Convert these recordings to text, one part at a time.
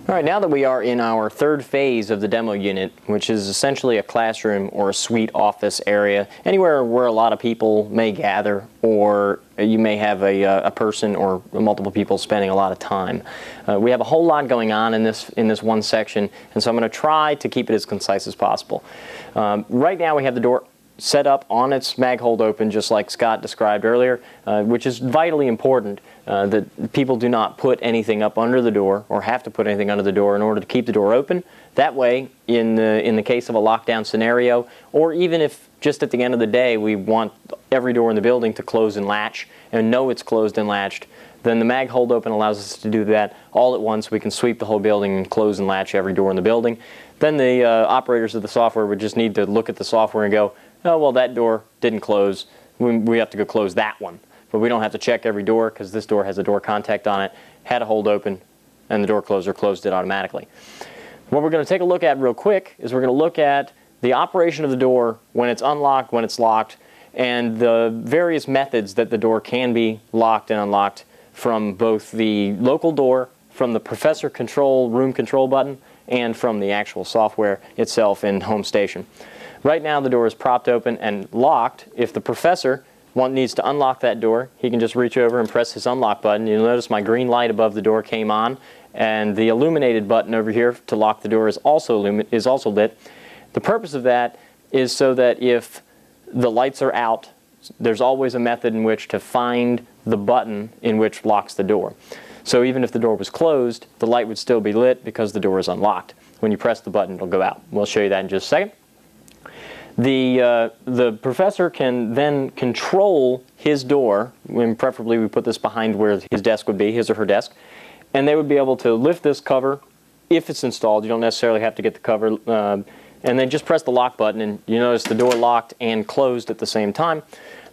All right, now that we are in our third phase of the demo unit, which is essentially a classroom or a suite office area, anywhere where a lot of people may gather, or you may have a person or multiple people spending a lot of time. We have a whole lot going on in this one section, and so I'm going to try to keep it as concise as possible. Right now we have the door set up on its mag hold open, just like Scott described earlier, which is vitally important that people do not put anything up under the door or have to put anything under the door in order to keep the door open. That way, in the case of a lockdown scenario, or even if just at the end of the day we want every door in the building to close and latch and know it's closed and latched, then the mag hold open allows us to do that all at once. We can sweep the whole building and close and latch every door in the building. Then the operators of the software would just need to look at the software and go, oh, well, that door didn't close. We have to go close that one. But we don't have to check every door because this door has a door contact on it, had a hold open, and the door closer closed it automatically. What we're going to take a look at real quick is we're going to look at the operation of the door when it's unlocked, when it's locked, and the various methods that the door can be locked and unlocked from both the local door, from the professor control, room control button, and from the actual software itself in Home Station. Right now the door is propped open and locked. If the professor needs to unlock that door, he can just reach over and press his unlock button. You'll notice my green light above the door came on, and the illuminated button over here to lock the door is also lit. The purpose of that is so that if the lights are out, there's always a method in which to find the button in which locks the door. So even if the door was closed, the light would still be lit because the door is unlocked. When you press the button, it'll go out. We'll show you that in just a second. The professor can then control his door, and preferably we put this behind where his desk would be, his or her desk, and they would be able to lift this cover if it's installed. You don't necessarily have to get the cover, and then just press the lock button, and you notice the door locked and closed at the same time.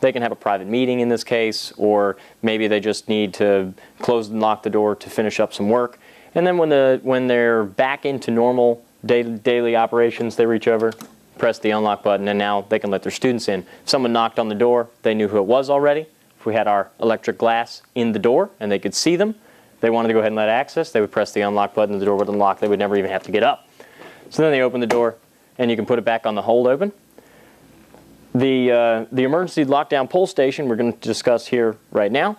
They can have a private meeting in this case, or maybe they just need to close and lock the door to finish up some work. And then when they're back into normal daily operations, they reach over, press the unlock button, and now they can let their students in. If someone knocked on the door, they knew who it was already. If we had our electric glass in the door and they could see them, they wanted to go ahead and let access, they would press the unlock button and the door would unlock. They would never even have to get up. So then they open the door and you can put it back on the hold open. The emergency lockdown pull station we're going to discuss here right now.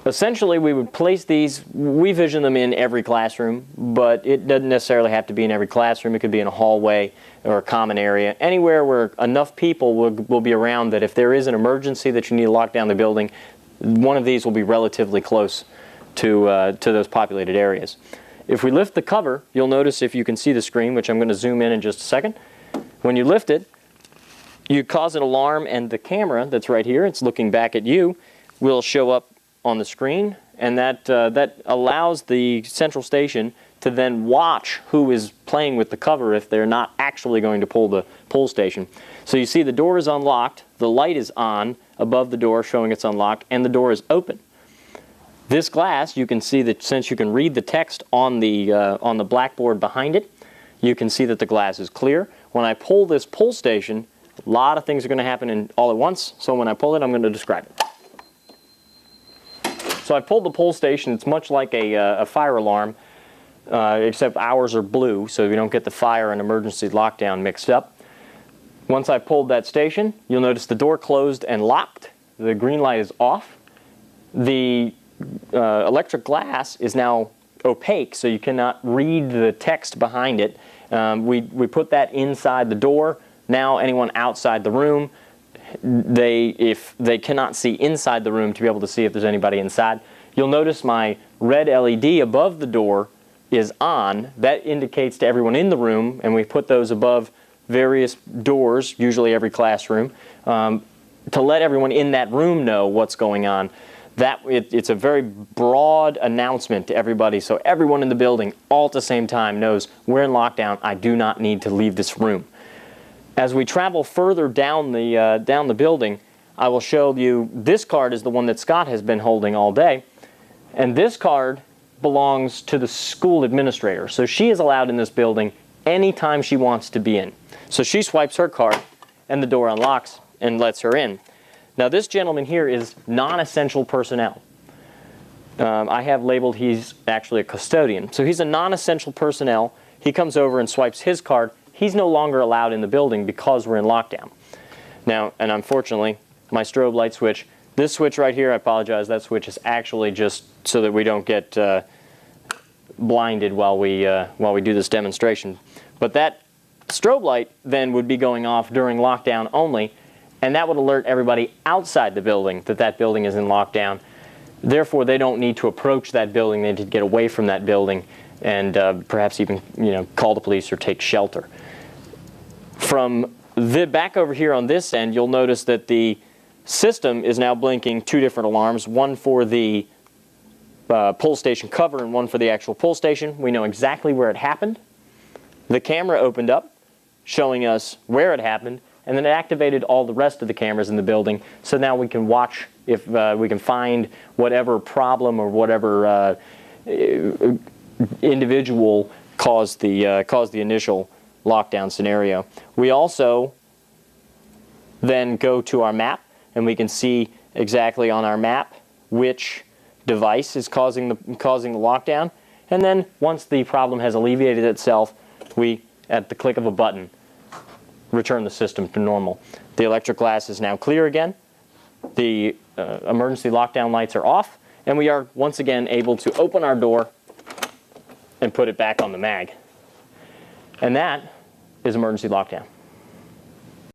Essentially, we would place these, we vision them in every classroom, but it doesn't necessarily have to be in every classroom. It could be in a hallway or a common area, anywhere where enough people will be around that if there is an emergency that you need to lock down the building, one of these will be relatively close to those populated areas. If we lift the cover, you'll notice, if you can see the screen, which I'm going to zoom in just a second, when you lift it, you cause an alarm, and the camera that's right here, it's looking back at you, will show up on the screen, and that allows the central station to then watch who is playing with the cover if they're not actually going to pull the pull station. So you see the door is unlocked, the light is on above the door showing it's unlocked, and the door is open. This glass, you can see that since you can read the text on the blackboard behind it, you can see that the glass is clear. When I pull this pull station, a lot of things are going to happen all at once, so when I pull it, I'm going to describe it. So I pulled the pull station. It's much like a fire alarm, except ours are blue, so we don't get the fire and emergency lockdown mixed up. Once I pulled that station, you'll notice the door closed and locked. The green light is off. The electric glass is now opaque, so you cannot read the text behind it. We put that inside the door. Now anyone outside the room, if they cannot see inside the room to be able to see if there's anybody inside. You'll notice my red LED above the door is on. That indicates to everyone in the room, and we put those above various doors, usually every classroom, to let everyone in that room know what's going on. It's a very broad announcement to everybody, so everyone in the building all at the same time knows we're in lockdown. I do not need to leave this room. As we travel further down the building, I will show you this card is the one that Scott has been holding all day. And this card belongs to the school administrator. So she is allowed in this building anytime she wants to be in. So she swipes her card and the door unlocks and lets her in. Now this gentleman here is non-essential personnel. I have labeled he's actually a custodian. So he's a non-essential personnel. He comes over and swipes his card. He's no longer allowed in the building because we're in lockdown. Now, and unfortunately, my strobe light switch, this switch right here, I apologize, that switch is actually just so that we don't get blinded while we do this demonstration. But that strobe light then would be going off during lockdown only, and that would alert everybody outside the building that that building is in lockdown. Therefore, they don't need to approach that building. They need to get away from that building and perhaps even call the police or take shelter. From the back over here on this end, you'll notice that the system is now blinking two different alarms, one for the pull station cover and one for the actual pull station. We know exactly where it happened. The camera opened up, showing us where it happened, and then it activated all the rest of the cameras in the building. So now we can watch if we can find whatever problem or whatever individual caused the initial lockdown scenario. We also then go to our map, and we can see exactly on our map which device is causing the lockdown. And then once the problem has alleviated itself, we, at the click of a button, return the system to normal. The electric glass is now clear again. The emergency lockdown lights are off, and we are once again able to open our door and put it back on the mag. And that is emergency lockdown.